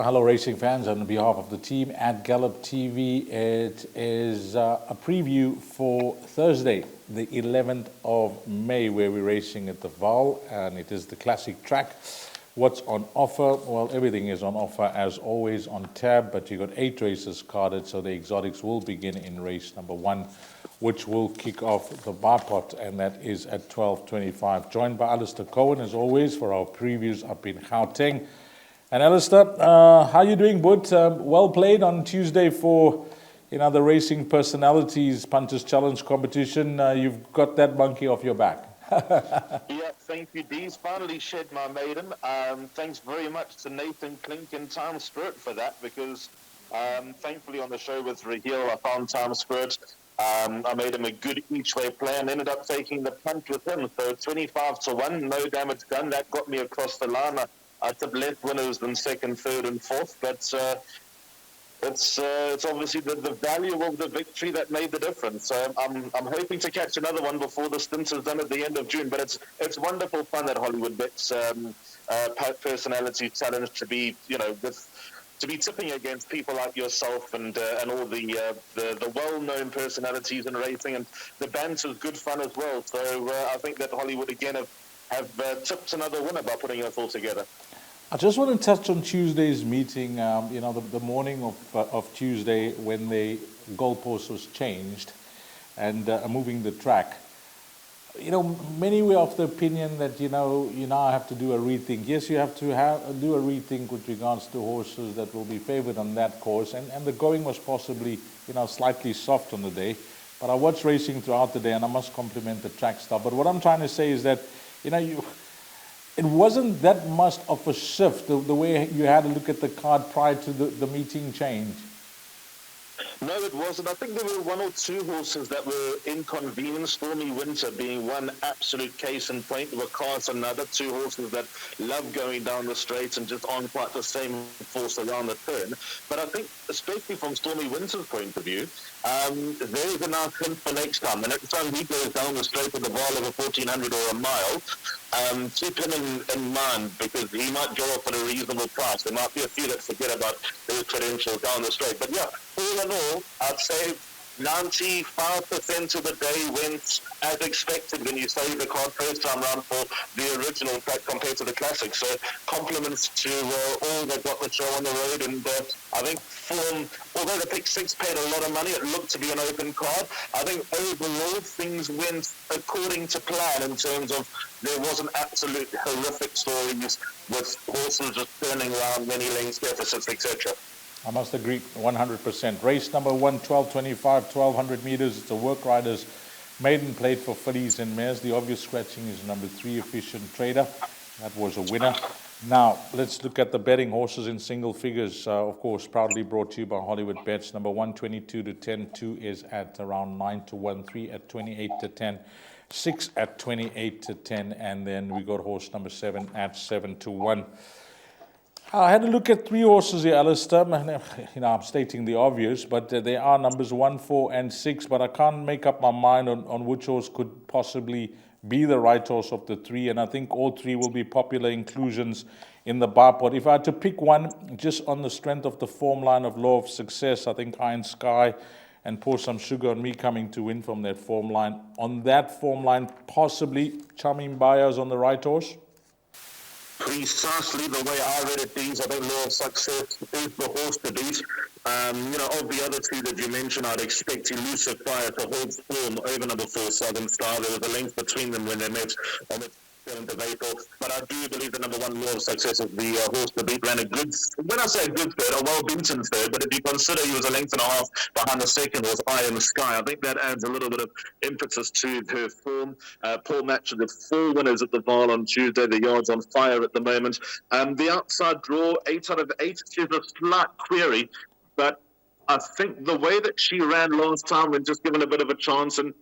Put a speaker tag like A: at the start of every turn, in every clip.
A: Hello, racing fans. On behalf of the team at Gallop TV, it is a preview for Thursday, the 11th of May, where we're racing at the Vaal, and it is the classic track. What's on offer? Well, everything is on offer as always on tab, but you've got 8 races carded, so the exotics will begin in race number 1, which will kick off the bipot, and that is at 12:25. Joined by Alistair Cohen, as always, for our previews up in Gauteng. And Alistair, how are you doing, bud? Well played on Tuesday for the Racing Personalities Punters Challenge competition. You've got that monkey off your back.
B: Yeah, thank you, Dees. Finally shed my maiden. Thanks very much to Nathan Klink and Time Spirit for that, because thankfully on the show with Raheel, I found Time Spirit. I made him a good each-way play and ended up taking the punt with him. So 25-1, no damage done. That got me across the line. I took less winners than second, third, and fourth, but it's obviously the value of the victory that made the difference. So I'm hoping to catch another one before the stint is done at the end of June. But it's wonderful fun at Hollywoodbets Personality Challenge to be to be tipping against people like yourself and all the well-known personalities in racing, and the banter is good fun as well. So I think that Hollywood again have tipped another winner by putting us all together.
A: I just want to touch on Tuesday's meeting, the morning of Tuesday when the goalpost was changed and moving the track. Many were of the opinion that, you now have to do a rethink. Yes, you have to do a rethink with regards to horses that will be favored on that course. And the going was possibly, slightly soft on the day. But I watched racing throughout the day, and I must compliment the track stuff. But what I'm trying to say is that, it wasn't that much of a shift, the way you had to look at the card prior to the meeting change.
B: No, it wasn't. I think there were 1 or 2 horses that were inconvenienced, Stormy Winter being one absolute case in point. There were Cars another, 2 horses that love going down the straights and just aren't quite the same force around the turn. But I think, especially from Stormy Winter's point of view, there is a nice hint for next time. The next time he goes down the straight with the Vaal of a 1400 or a mile, keep him in mind, because he might go off at a reasonable price. There might be a few that forget about their credentials down the straight. But yeah, all in all, I'd say 95% of the day went as expected when you say the card first time round for the original track compared to the classic. So compliments to all that got the show on the road. And I think although the pick 6 paid a lot of money, it looked to be an open card. I think overall things went according to plan in terms of there wasn't absolute horrific stories with horses just turning around, many lengths deficits, etc.
A: I must agree 100%. Race number 1, 12:25, 1,200 meters. It's a work riders maiden plate for fillies and mares. The obvious scratching is number 3, Efficient Trader. That was a winner. Now, let's look at the betting horses in single figures. Of course, proudly brought to you by Hollywoodbets. Number 1, 22-10. 2 is at around 9-1. 3 at 28-10. 6 at 28-10. And then we got horse number 7 at 7-1. I had to look at 3 horses here, Alistair. I'm stating the obvious, but there are numbers 1, 4, and 6. But I can't make up my mind on which horse could possibly be the right horse of the 3. And I think all 3 will be popular inclusions in the bipod. If I had to pick one, just on the strength of the form line of Law of Success, I think Iron Sky and Pour Some Sugar on Me coming to win from that form line. On that form line, possibly Charming Buyers on the right horse.
B: Precisely the way I read it, Dees. I think Law of Success is the horse to beat. Of the other 2 that you mentioned, I'd expect Elusive Fire to hold form over number 4, Southern Star. There was a length between them when they met on the 7th of April. But I do believe the number 1 Law of Success is the horse to beat. Ran a good, when I say a good third, a well-beaten third, but if you consider he was a length and a half behind the second horse, Iron Sky, I think that adds a little bit of impetus to her form. Poor match with 4 winners at the Vaal on Tuesday. The yard's on fire at the moment. The outside draw, 8 out of 8. She's a slight query, but I think the way that she ran last time when just given a bit of a chance and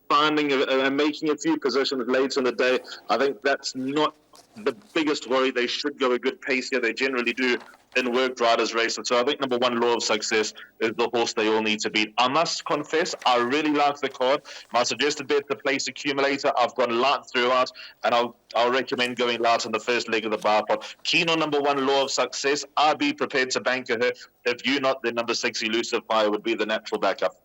B: finding and making a few positions late in the day, I think that's not the biggest worry. They should go a good pace here. They generally do in work riders races. So I think number one, Law of Success, is the horse they all need to beat. I must confess, I really like the card. My suggested bet, the Place Accumulator, I've gone light throughout, and I'll recommend going light on the first leg of the bar pot. Keen on number one, Law of Success. I'd be prepared to banker her. If you're not, then number 6, Elusive Fire, would be the natural backup.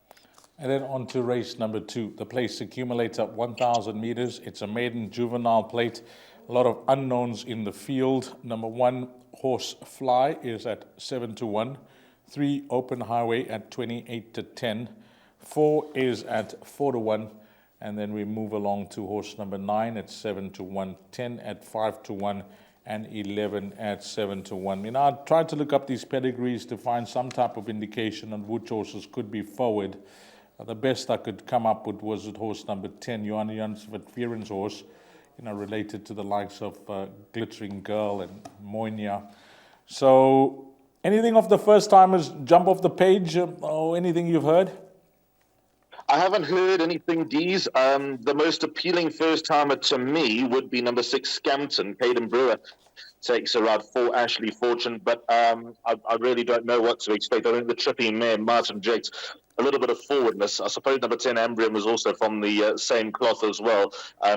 A: And then on to race number 2, the Place Accumulator, 1,000 meters. It's a maiden juvenile plate. A lot of unknowns in the field. Number 1, Horse Fly, is at 7-1. 3, Open Highway at 28-10. 4 is at 4-1. And then we move along to horse number 9 at 7-1. 10 at 5-1. And 11 at 7-1. You know, I tried to look up these pedigrees to find some type of indication on which horses could be forward. The best I could come up with was at horse number 10, Johan Jansson Fearon's horse, you know, related to the likes of Glittering Girl and Moinia. So, anything of the first timers jump off the page, or anything you've heard?
B: I haven't heard anything, Dees. The most appealing first timer to me would be number 6, Scampton. Caden Brewer takes a ride for Ashley Fortune, but I really don't know what to expect. I think the trippy mare, Martin Jakes, a little bit of forwardness. I suppose number 10, Ambrium, was also from the same cloth as well,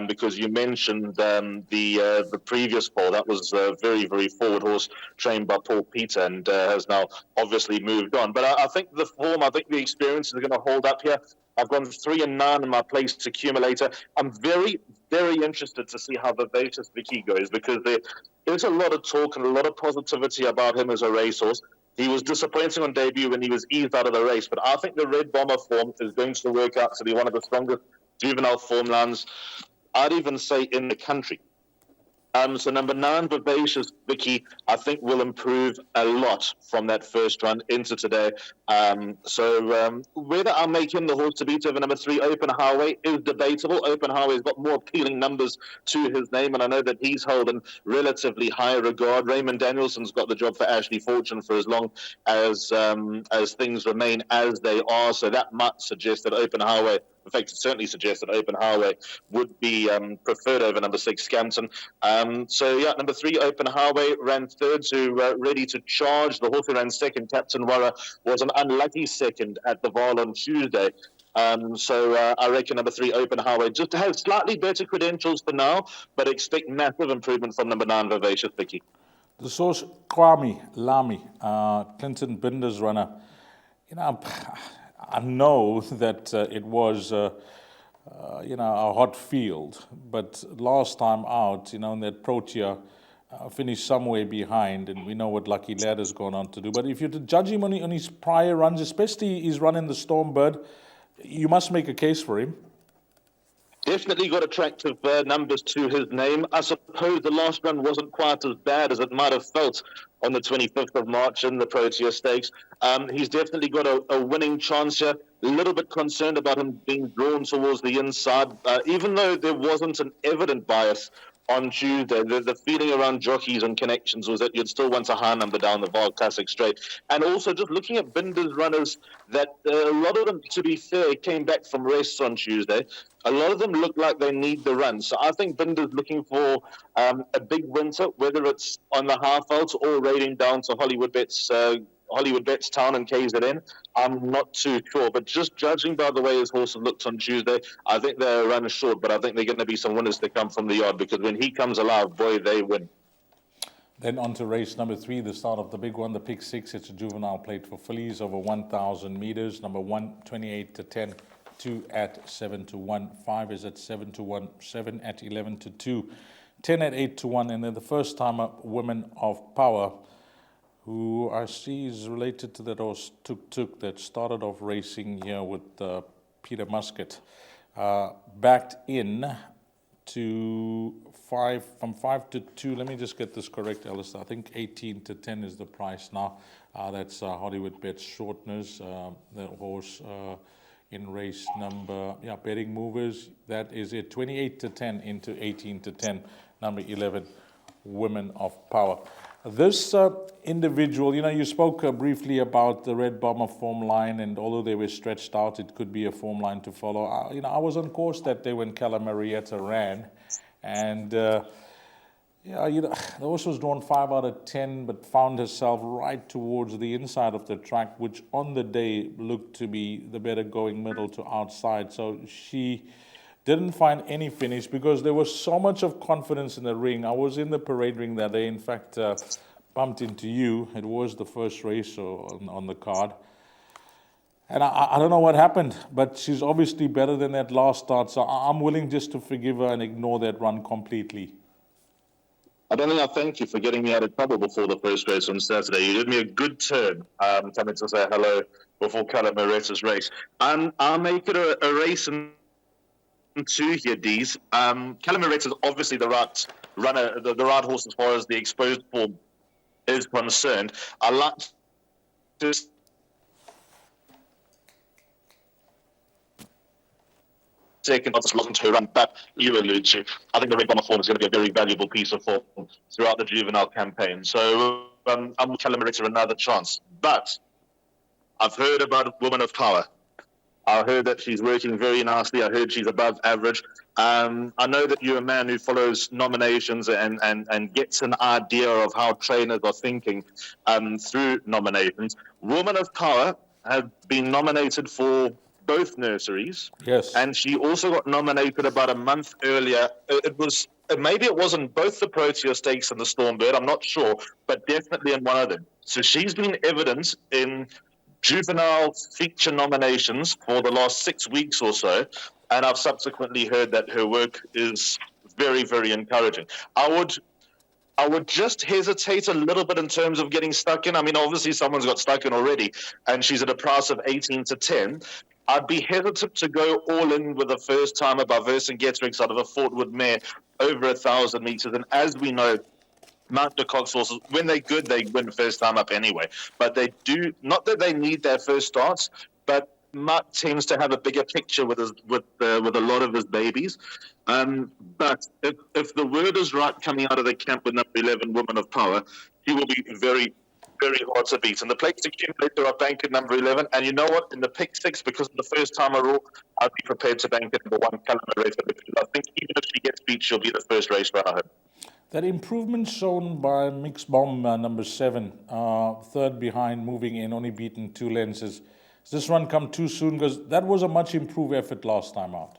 B: because you mentioned the previous poll. That was a very, very forward horse trained by Paul Peter, and has now obviously moved on. But I think the form, I think the experience is going to hold up here. I've gone 3 and 9 in my Place Accumulator. I'm very, very interested to see how Vivacious Vicky goes, because there's a lot of talk and a lot of positivity about him as a racehorse. He was disappointing on debut when he was eased out of the race, but I think the Red Bomber form is going to work out to be one of the strongest juvenile form lines, I'd even say, in the country. So number 9, Vivacious Vicky, I think will improve a lot from that first run into today. So whether I make him the horse to beat over number 3, Open Highway, is debatable. Open Highway's got more appealing numbers to his name, and I know that he's held in relatively high regard. Raymond Danielson's got the job for Ashley Fortune for as long as things remain as they are. So that might suggest that Open Highway, in fact, it certainly suggests that Open Highway would be preferred over number 6, Scampton. So, yeah, number 3, Open Highway, ran third to Ready to Charge. The horse who ran second, Captain Warra, was an unlucky second at the Vaal on Tuesday. So I reckon number 3, Open Highway, just has slightly better credentials for now, but expect massive improvement from number 9, Vivacious Vicky.
A: The source, Kwame Lamy, Clinton Binder's runner. You know, I know that it was, you know, a hot field, but last time out, you know, in that Protea, finished somewhere behind, and we know what Lucky Lad has gone on to do. But if you're to judge him on his prior runs, especially his run in the Stormbird, you must make a case for him.
B: Definitely got attractive numbers to his name. I suppose the last run wasn't quite as bad as it might have felt on the 25th of March in the Protea Stakes. He's definitely got a winning chance here. A little bit concerned about him being drawn towards the inside, even though there wasn't an evident bias on Tuesday. The feeling around jockeys and connections was that you'd still want a high number down the Vaal Classic straight. And also just looking at Binder's runners, that a lot of them, to be fair, came back from rests on Tuesday. A lot of them look like they need the run. So I think Binder's looking for a big winter, whether it's on the half outs or raiding down to Hollywoodbets Town and KZN. I'm not too sure, but just judging by the way his horse looked on Tuesday, I think they're running short, but I think they're going to be some winners to come from the yard, because when he comes alive, boy, they win.
A: Then on to race number 3, the start of the big one, the Pick 6. It's a juvenile plate for fillies over 1,000 meters. Number 1, 28-10. 2 at 7-1. 5 is at 7-1. 7 at 11-2. 10 at 8-1. And then the first timer, Women of Power, who I see is related to that horse Tuk that started off racing here with Peter Muscat, backed in to 5, from 5-2. Let me just get this correct, Alistair. I think 18-10 is the price now. That's Hollywoodbets Shortness, the horse in race number, betting movers. That is it, 28-10 into 18-10, number 11, Women of Power. This individual, you know, you spoke briefly about the Red Bomber form line, and although they were stretched out, it could be a form line to follow. You know, I was on course that day when Cala Marietta ran, and Yeah, the horse was drawn 5 out of 10, but found herself right towards the inside of the track, which on the day looked to be the better going middle to outside. So she didn't find any finish because there was so much of confidence in the ring. I was in the parade ring that day. In fact, bumped into you. It was the first race on the card. And I don't know what happened, but she's obviously better than that last start. So I'm willing just to forgive her and ignore that run completely.
B: I don't think I thank you for getting me out of trouble before the first race on Saturday. You did me a good turn coming to say hello before Gallop Preview's race. I'll make it a race in two here, Dees. Gallop Preview is obviously the right runner, the right horse as far as the exposed form is concerned. I like to second wasn't her run, but you allude to. I think the Red Bomber form is going to be a very valuable piece of form throughout the juvenile campaign. So I'm telling Marita another chance. But I've heard about Woman of Power. I heard that she's working very nicely. I heard she's above average. I know that you're a man who follows nominations and gets an idea of how trainers are thinking through nominations. Woman of Power has been nominated for both nurseries.
A: Yes.
B: And she also got nominated about a month earlier. Maybe it wasn't both the Protea Stakes and the Stormbird, I'm not sure, but definitely in one of them. So she's been evidence in juvenile feature nominations for the last 6 weeks or so, and I've subsequently heard that her work is very, very encouraging. I would just hesitate a little bit in terms of getting stuck in. I mean, obviously someone's got stuck in already, and she's at a price of 18 to 10. I'd be hesitant to go all in with the first time above Vercingetorix out of a Fort Wood mare over 1,000 meters. And as we know, Mount de Cox horses, when they're good, they win first time up anyway. But they do, not that they need their first starts, but Mount tends to have a bigger picture with a lot of his babies. But if the word is right coming out of the camp with number 11, Woman of Power, he will be very, very hard to beat. And the place accumulator, I bank at number 11. And you know what? In the pick 6, because of the first time rule, I'd be prepared to bank at number 1, Calamarator, because I think even if she gets beat, she'll be the first race runner home.
A: That improvement shown by Mixed Bomb, number 7, third behind, moving in, only beaten 2 lengths. Does this run come too soon? Because that was a much improved effort last time out.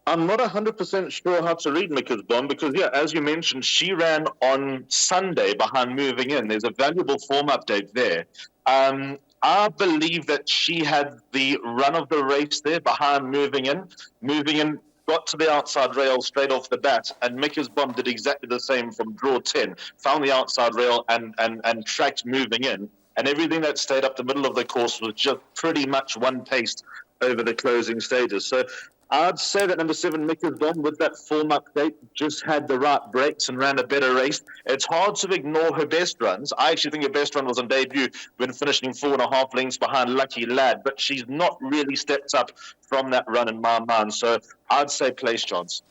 B: I'm not 100% sure how to read Mixed Bomb because, yeah, as you mentioned, she ran on Sunday behind Moving In. There's a valuable form update there. I believe that she had the run of the race there behind Moving In. Moving In got to the outside rail straight off the bat, and Mixed Bomb did exactly the same from draw 10. Found the outside rail and tracked Moving In. And everything that stayed up the middle of the course was just pretty much one-paced over the closing stages. So I'd say that number 7, Mixed Bomb, with that form update, just had the right breaks and ran a better race. It's hard to ignore her best runs. I actually think her best run was on debut when finishing 4.5 lengths behind Lucky Lad, but she's not really stepped up from that run in my mind. So I'd say place chance.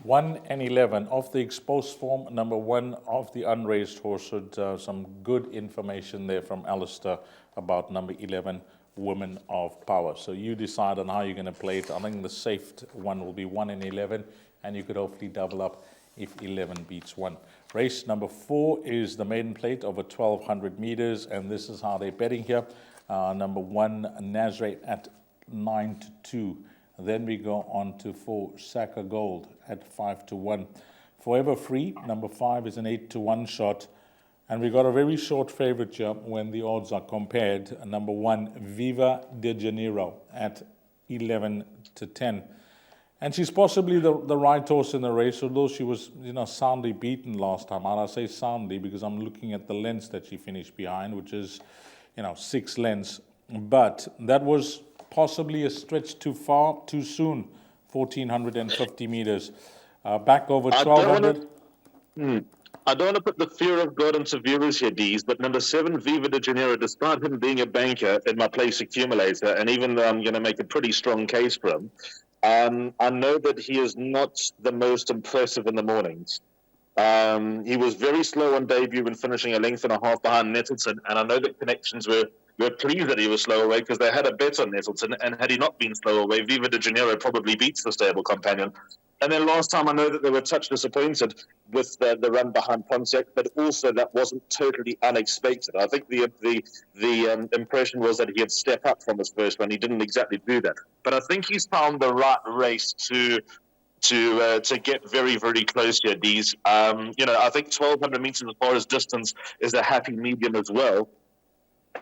A: 1 and 11 of the exposed form, number 1 of the unraised horsehood. Some good information there from Alistair about number 11, Woman of Power. So you decide on how you're going to play it. I think the safe one will be 1 and 11, and you could hopefully double up if 11 beats 1. Race number 4 is the maiden plate over 1,200 meters, and this is how they're betting here. Number 1, Nazareth at 9 to 2. Then we go on to 4, Saka Gold at 5 to 1. Forever Free, number 5, is an 8 to 1 shot. And we got a very short favorite here when the odds are compared. Number 1, Viva de Janeiro at 11 to 10. And she's possibly the right horse in the race, although she was, soundly beaten last time out. I say soundly because I'm looking at the lengths that she finished behind, which is, 6 lengths. But that was possibly a stretch too far, too soon, 1,450 meters. Back over 1,200.
B: I don't want to put the fear of God into viewers here, Dees, but number 7, Viva de Janeiro, despite him being a banker in my place accumulator, and even though I'm going to make a pretty strong case for him, I know that he is not the most impressive in the mornings. He was very slow on debut when finishing a length and a half behind Nettleton, and I know that connections were were pleased that he was slow away because they had a bet on Nettleton, and had he not been slow away, Viva de Janeiro probably beats the stable companion. And then last time, I know that they were touch disappointed with the run behind Pontiac, but also that wasn't totally unexpected. I think the impression was that he'd step up from his first run. He didn't exactly do that, but I think he's found the right race to get very, very close here, Dees. I think 1,200 meters as far as distance is a happy medium as well.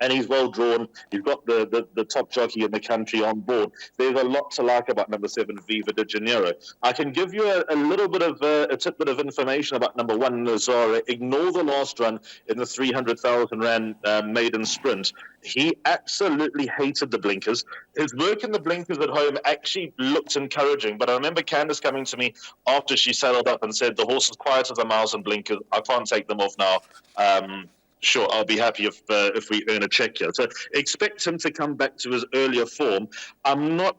B: And he's well drawn. He's got the top jockey in the country on board. There's a lot to like about number 7, Viva de Janeiro. I can give you a little bit of a tidbit of information about number 1, Nazara. Ignore the last run in the 300,000 Rand maiden sprint. He absolutely hated the blinkers. His work in the blinkers at home actually looked encouraging, but I remember Candace coming to me after she saddled up and said, the horse is quiet as a mouse in blinkers. I can't take them off now. Sure, I'll be happy if we earn a check here. So expect him to come back to his earlier form. I'm not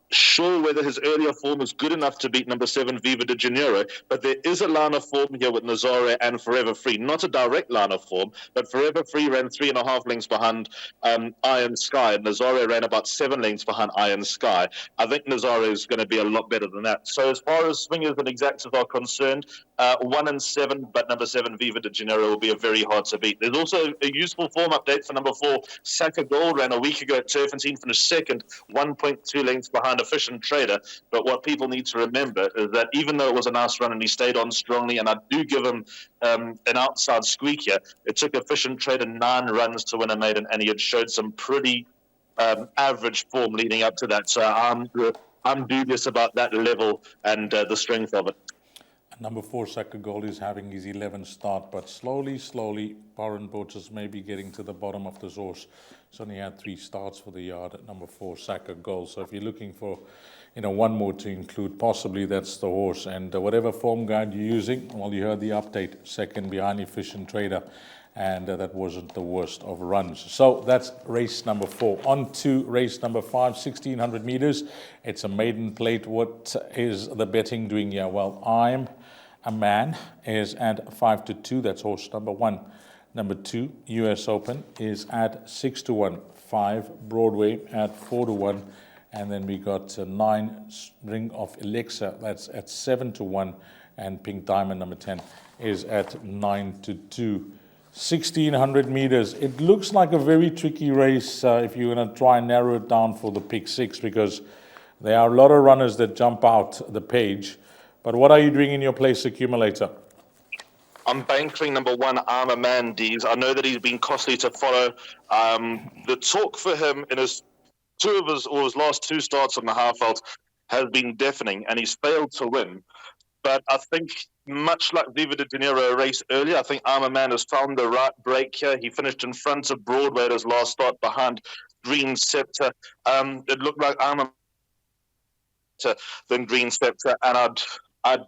B: sure whether his earlier form is good enough to beat number 7, Viva de Janeiro, but there is a line of form here with Nazare and Forever Free. Not a direct line of form, but Forever Free ran 3.5 lengths behind Iron Sky, and Nazare ran about 7 lengths behind Iron Sky. I think Nazare is going to be a lot better than that. So as far as swingers and exactors are concerned, 1 and 7, but number 7, Viva de Janeiro, will be a very hard to beat. There's also a useful form update for number 4, Saka Gold. Ran a week ago at Turfentine, finished second, 1.2 lengths behind Efficient Trader. But what people need to remember is that even though it was a nice run and he stayed on strongly, and I do give him an outside squeak here, it took Efficient Trader 9 runs to win a maiden, and he had showed some pretty average form leading up to that. So I'm dubious about that level and the strength of it.
A: Number 4, Saka Gold, is having his 11th start, but slowly, Baron Boches may be getting to the bottom of this horse. He's only had 3 starts for the yard at number 4, Saka Gold. So if you're looking for, one more to include, possibly that's the horse. And whatever form guide you're using, well, you heard the update, second behind Efficient Trader, and that wasn't the worst of runs. So that's race number 4. On to race number 5, 1,600 meters. It's a maiden plate. What is the betting doing here? Well, I'm a Man is at 5-2. That's horse number 1. Number 2, US Open, is at 6-1. 5, Broadway at 4-1. And then we got 9, Ring of Elixir. That's at 7-1. And Pink Diamond, number 10, is at 9-2. 1,600 meters. It looks like a very tricky race if you're going to try and narrow it down for the pick 6, because there are a lot of runners that jump out the page. But what are you doing in your place accumulator?
B: I'm bankering number 1, I'm a Man, Dees. I know that he's been costly to follow. The talk for him in his last 2 starts on the half-out has been deafening, and he's failed to win. But I think, much like Viva de Janeiro a race earlier, I think I'm a Man has found the right break here. He finished in front of Broadway at his last start behind Green Scepter. It looked like I'm a Man than Green Scepter, and I'd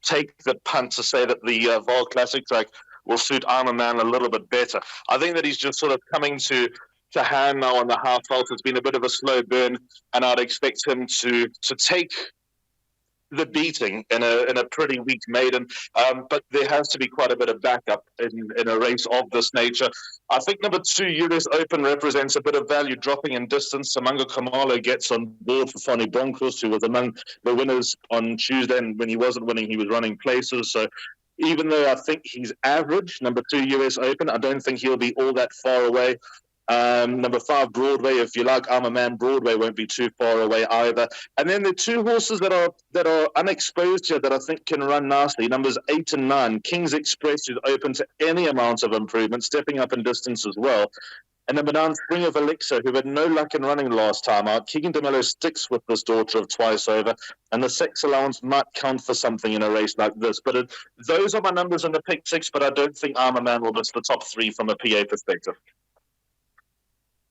B: take the punt to say that the Vaal Classic track will suit I'm a Man a little bit better. I think that he's just sort of coming to hand now on the half vault. It's been a bit of a slow burn, and I'd expect him to take the beating in a pretty weak maiden, but there has to be quite a bit of backup in a race of this nature. I think number 2, US Open, represents a bit of value dropping in distance. Samango Kamalo gets on board for Fanny Broncos, who was among the winners on Tuesday, and when he wasn't winning, he was running places. So even though I think he's average, number 2, US Open, I don't think he'll be all that far away. Number 5, Broadway. If you like I'm a Man, Broadway won't be too far away either. And then the 2 horses that are unexposed here that I think can run nicely. Numbers 8 and 9. King's Express is open to any amount of improvement, stepping up in distance as well. And number 9, Ring of Elixir, who had no luck in running last time out. Keegan DeMello sticks with this daughter of Twice Over, and the sex allowance might count for something in a race like this. But those are my numbers in the pick 6, but I don't think I'm a Man will miss the top 3 from a PA perspective.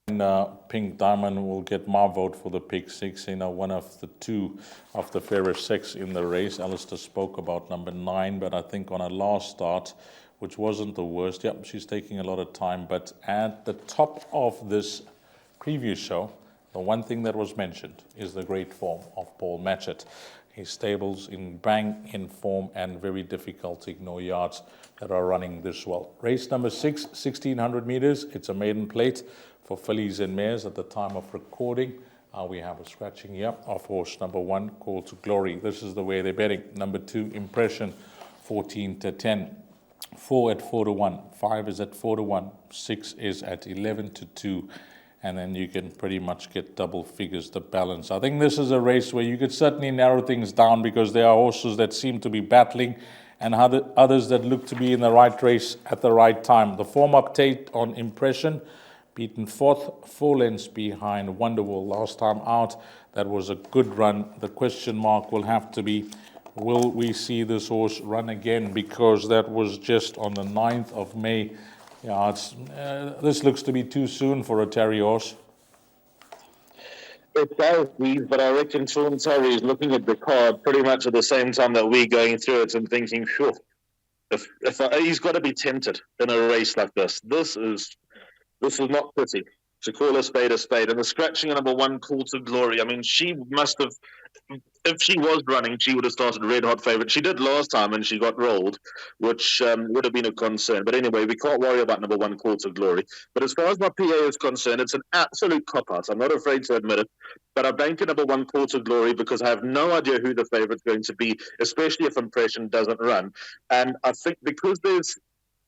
A: And Pink Diamond will get my vote for the pick 6. One of the 2 of the fairest sex in the race. Alistair spoke about number 9, but I think on her last start, which wasn't the worst. Yep, she's taking a lot of time. But at the top of this preview show, the one thing that was mentioned is the great form of Paul Matchett. his stables in bang, in form, and very difficult to ignore yards that are running this well. Race number 6, 1600 meters. It's a maiden plate for fillies and mares at the time of recording. We have a scratching here of horse number 1, Call to Glory. This is the way they're betting. Number 2, Impression, 14 to 10. 4 at 4 to 1. 5 is at 4 to 1. 6 is at 11 to 2. And then you can pretty much get double figures, the balance. I think this is a race where you could certainly narrow things down because there are horses that seem to be battling and others that look to be in the right race at the right time. The form update on Impression, beaten 4th, 4 lengths behind Wonderwall last time out. That was a good run. The question mark will have to be, will we see this horse run again? Because that was just on the 9th of May. Yeah, this looks to be too soon for a Terry horse.
B: It does, but I reckon Sean Terry is looking at the card pretty much at the same time that we're going through it and thinking, sure, he's got to be tempted in a race like this. This is not pretty. To call a spade, and the scratching of number 1, Call to Glory. I mean, she must have, if she was running, she would have started red hot favourite. She did last time and she got rolled, which would have been a concern. But anyway, we can't worry about number 1, Call to Glory. But as far as my PA is concerned, it's an absolute cop-out. I'm not afraid to admit it. But I bank at number 1, Call to Glory, because I have no idea who the favourite's going to be, especially if Impression doesn't run. And I think because there's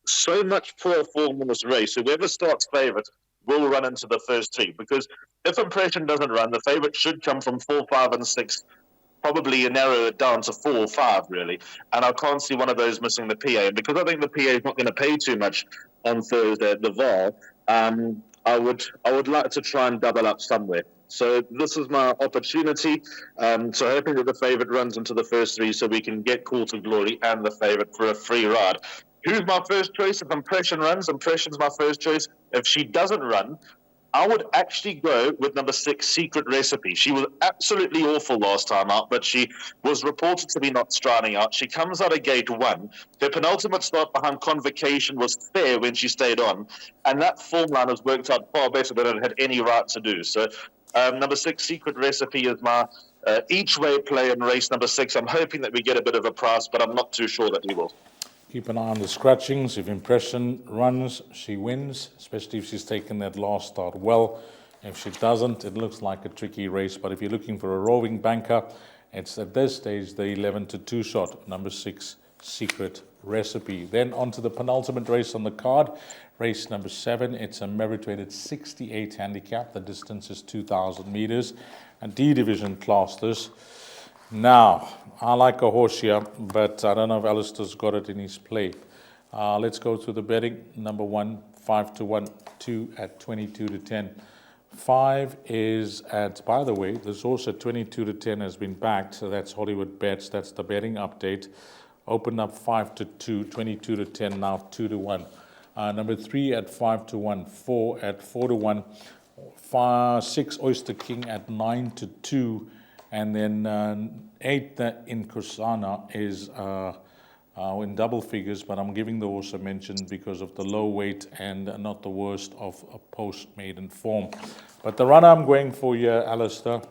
B: so much poor form in this race, whoever starts favourite will run into the first 3, because if Impression doesn't run, the favourite should come from 4, 5 and 6, probably narrow it down to 4 or 5 really, and I can't see one of those missing the PA. And because I think the PA is not going to pay too much on Thursday at the Vaal, I would like to try and double up somewhere. So this is my opportunity. So hoping that the favourite runs into the first 3 so we can get Call to Glory and the favourite for a free ride. Who's my first choice? If Impression runs, Impression's my first choice. If she doesn't run, I would actually go with number 6, Secret Recipe. She was absolutely awful last time out, but she was reported to be not striding out. She comes out of gate 1. Her penultimate start behind Convocation was fair when she stayed on, and that form line has worked out far better than it had any right to do. So number 6, Secret Recipe is my each-way play in race number 6. I'm hoping that we get a bit of a price, but I'm not too sure that we will.
A: Keep an eye on the scratchings. If Impression runs, she wins, especially if she's taken that last start well. If she doesn't, it looks like a tricky race. But if you're looking for a roving banker, it's at this stage the 11 to 2 shot, number 6, Secret Recipe. Then on to the penultimate race on the card, race number 7. It's a merit-weighted 68 handicap. The distance is 2,000 meters. And D division class this. Now, I like a horse here, but I don't know if Alistair's got it in his play. Let's go through the betting. Number 1, 5 to 1, 2 at 22 to 10. 5 is at, by the way, this horse at 22 to 10 has been backed, so that's Hollywoodbets. That's the betting update. Opened up 5 to 2, 22 to 10, now 2 to 1. Number 3 at 5 to 1, 4 at 4 to 1, 6 Oyster King at 9 to 2. And then 8 in Kusana is in double figures, but I'm giving the horse a mention because of the low weight and not the worst of a post-maiden form. But the runner I'm going for here, Alistair,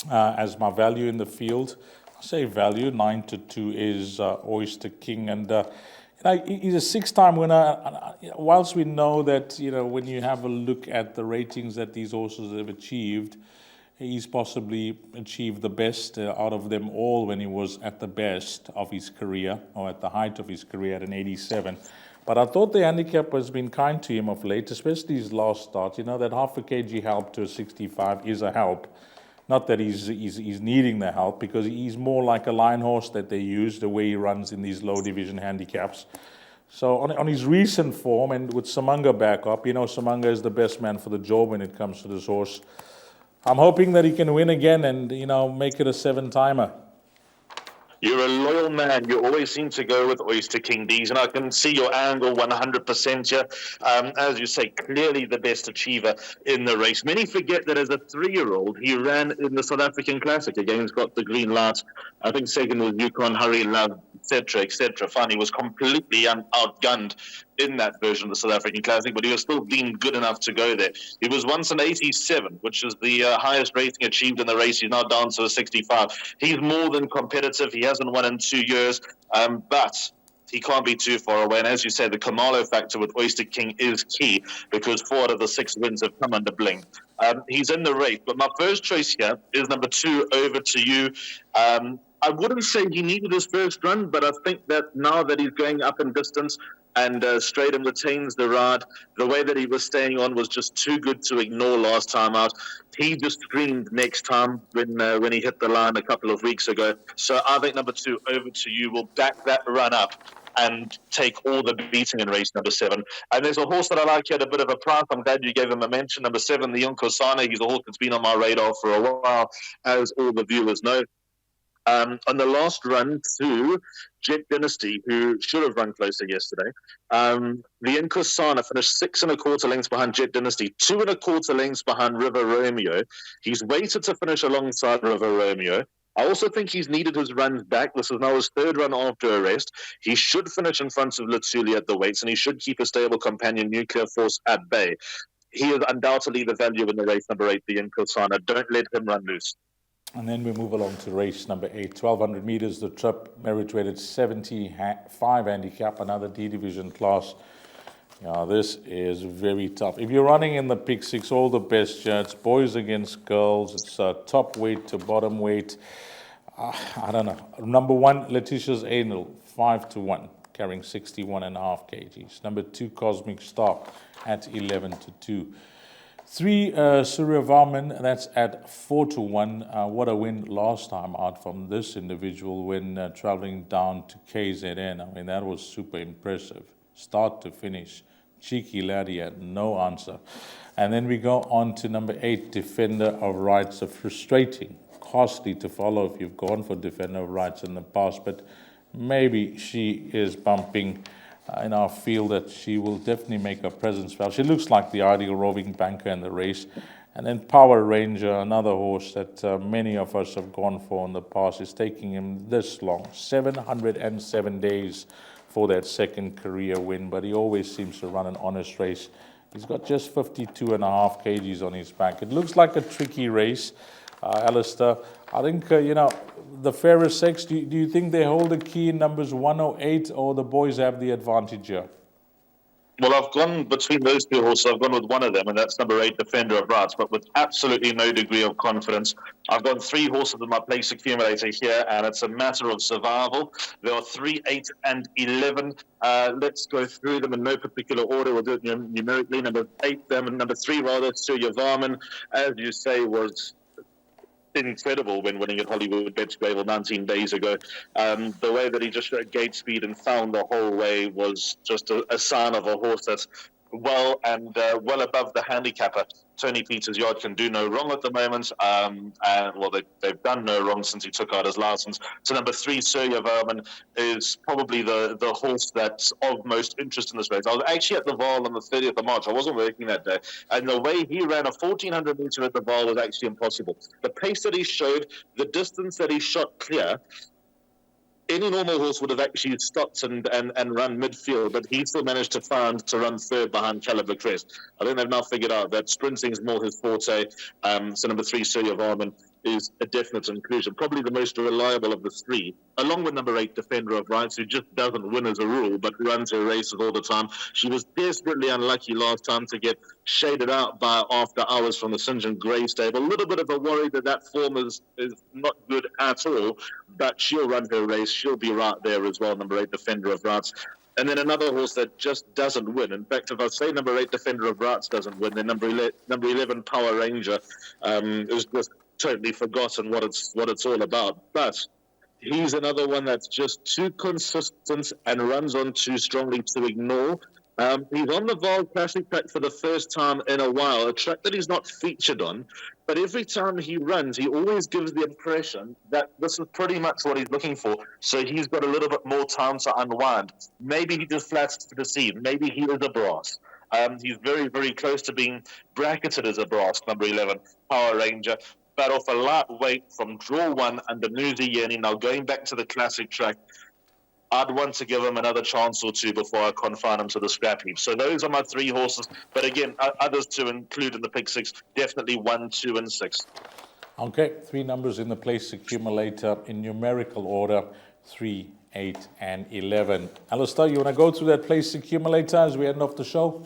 A: as my value in the field, I say value, 9 to 2 is Oyster King. And he's a 6-time winner. Whilst we know that, when you have a look at the ratings that these horses have achieved, he's possibly achieved the best out of them all when he was at the best of his career, or at the height of his career at an 87. But I thought the handicap has been kind to him of late, especially his last start. That half a kg help to a 65 is a help. Not that he's needing the help, because he's more like a line horse that they use, the way he runs in these low division handicaps. So on his recent form, and with Samanga back up, Samanga is the best man for the job when it comes to this horse. I'm hoping that he can win again and, make it a 7-timer.
B: You're a loyal man. You always seem to go with Oyster King, D's, and I can see your angle 100% here. As you say, clearly the best achiever in the race. Many forget that as a 3-year-old, he ran in the South African Classic against Got the Green Light. I think second was Yukon, Hurry, Love, etc., etc. Finally was completely outgunned in that version of the South African Classic, but he was still deemed good enough to go there. He was once an 87, which is the highest rating achieved in the race. He's now down to a 65. He's more than competitive. He hasn't won in 2 years, but he can't be too far away. And as you said, the Kamalo factor with Oyster King is key because 4 out of the 6 wins have come under Bling. He's in the race, but my first choice here is number 2, Over to You. I wouldn't say he needed his first run, but I think that now that he's going up in distance and Straydon retains the ride, the way that he was staying on was just too good to ignore last time out. He just screamed next time when he hit the line a couple of weeks ago. So I think number 2, Over to You, will back that run up and take all the beating in race number 7. And there's a horse that I like here at a bit of a price. I'm glad you gave him a mention. Number 7, the Yonkosana. He's a horse that's been on my radar for a while, as all the viewers know. On the last run to Jet Dynasty, who should have run closer yesterday, the Nkosana finished 6 1/4 lengths behind Jet Dynasty, 2 1/4 lengths behind River Romeo. He's waited to finish alongside River Romeo. I also think he's needed his runs back. This is now his 3rd run after a rest. He should finish in front of Lutuli at the weights, and he should keep a stable companion, Nuclear Force, at bay. He is undoubtedly the value in the race, number 8, the Nkosana. Don't let him run loose.
A: And then we move along to race number 8, 1,200 meters, the trip, merit-rated 75 handicap, another D division class. Yeah, this is very tough. If you're running in the pick 6, all the best it's boys against girls. It's top weight to bottom weight. I don't know. Number 1, Letitia's Anal, 5-1, carrying 61.5 kgs. Number 2, Cosmic Star at 11-2. 3, Surya Varman, that's at 4-1. What a win last time out from this individual when traveling down to KZN. I mean, that was super impressive. Start to finish. Cheeky laddie had no answer. And then we go on to number 8, Defender of Rights. A frustrating, costly to follow if you've gone for Defender of Rights in the past, but maybe she is bumping in our field that she will definitely make her presence felt. She looks like the ideal roving banker in the race. And then Power Ranger, another horse that many of us have gone for in the past, is taking him this long, 707 days for that 2nd career win, but he always seems to run an honest race. He's got just 52.5 kgs on his back. It looks like a tricky race, Alistair. I think, the fairer sex, do you think they hold the key in numbers 108, or the boys have the advantage here?
B: Well, I've gone between those 2 horses. I've gone with one of them, and that's number 8, Defender of Rights, but with absolutely no degree of confidence. I've got 3 horses in my place accumulator here, and it's a matter of survival. There are 3, 8, and 11. Let's go through them in no particular order. We'll do it numerically. Number 3, Surya Varman, as you say, was incredible when winning at Hollywoodbets Greyville 19 days ago. The way that he just showed gate speed and found the whole way was just a sign of a horse that's well above the handicapper. Tony Peters' yard can do no wrong at the moment. They've done no wrong since he took out his license. So number 3, Surya Varman, is probably the horse that's of most interest in this race. I was actually at the Vaal on the 30th of March. I wasn't working that day. And the way he ran a 1,400 meter at the Vaal was actually impossible. The pace that he showed, the distance that he shot clear, any normal horse would have actually stopped and run midfield, but he still managed to run 3rd behind Caliber Crest. I think they've now figured out that sprinting is more his forte. So number 3, Surya Varman, is a definite inclusion. Probably the most reliable of the 3, along with number 8, Defender of Rights, who just doesn't win as a rule, but runs her races all the time. She was desperately unlucky last time to get shaded out by After Hours from the St. John Grey stable. A little bit of a worry that form is not good at all, but she'll run her race. She'll be right there as well, number 8, Defender of Rights. And then another horse that just doesn't win. In fact, if I say number 8, Defender of Rights doesn't win, then number 11, Power Ranger, is just totally forgotten what it's all about. But he's another one that's just too consistent and runs on too strongly to ignore. He's on the Vaal Classic track for the first time in a while, a track that he's not featured on. But every time he runs, he always gives the impression that this is pretty much what he's looking for. So he's got a little bit more time to unwind. Maybe he just flats to deceive. Maybe he is a brass. He's very, very close to being bracketed as a brass, number 11, Power Ranger. But off a light weight from draw 1 under Muzi Yeni, now going back to the classic track. I'd want to give him another chance or two before I confine him to the scrap heap. So those are my 3 horses. But again, others to include in the pick 6, definitely 1, 2, and 6.
A: Okay, 3 numbers in the place accumulator in numerical order, 3, 8, and 11. Alistair, you want to go through that place accumulator as we end off the show?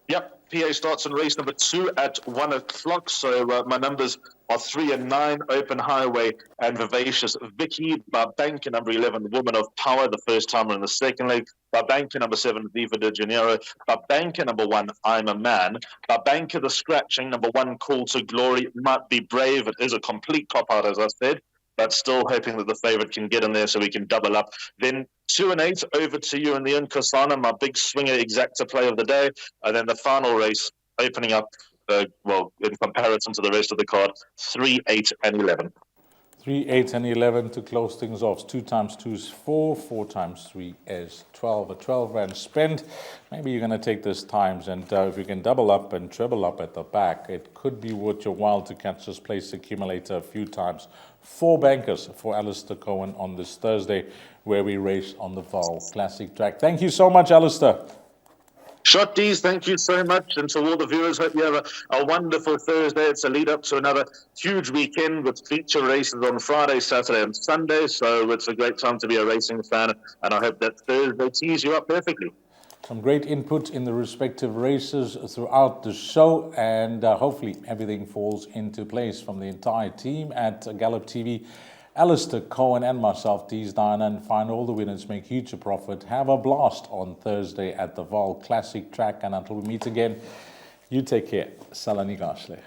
B: Yep, PA starts in race number 2 at 1 o'clock. So my numbers are 3 and 9, Open Highway and Vivacious Vicky. Barbanka number 11, Woman of Power, the first timer in the second leg. Barbanka number 7, Viva de Janeiro. Barbanka number 1, I'm a Man. Barbanka the scratching, number 1, Call to Glory. Might be brave. It is a complete cop-out, as I said, but still hoping that the favourite can get in there so we can double up. Then 2 and 8, over to you in the Nkosana, my big swinger exacta play of the day. And then the final race, opening up, in comparison to the rest of the card, 3, 8, and 11.
A: 3, 8, and 11 to close things off. 2 times 2 is 4, 4 times 3 is 12. A 12 rand spend. Maybe you're going to take this times, and if you can double up and treble up at the back, it could be worth your while to catch this place accumulator a few times. 4 bankers for Alistair Cohen on this Thursday, where we race on the Vaal Classic track. Thank you so much, Alistair.
B: Shotties, thank you so much. And to all the viewers, hope you have a wonderful Thursday. It's a lead up to another huge weekend with feature races on Friday, Saturday, and Sunday. So it's a great time to be a racing fan. And I hope that Thursday tees you up perfectly.
A: Some great input in the respective races throughout the show. And hopefully everything falls into place from the entire team at Gallop TV. Alistair Cohen and myself, Dees Diner, and find all the winners, make huge profit. Have a blast on Thursday at the Vaal Classic track. And until we meet again, you take care. Salani Gashle.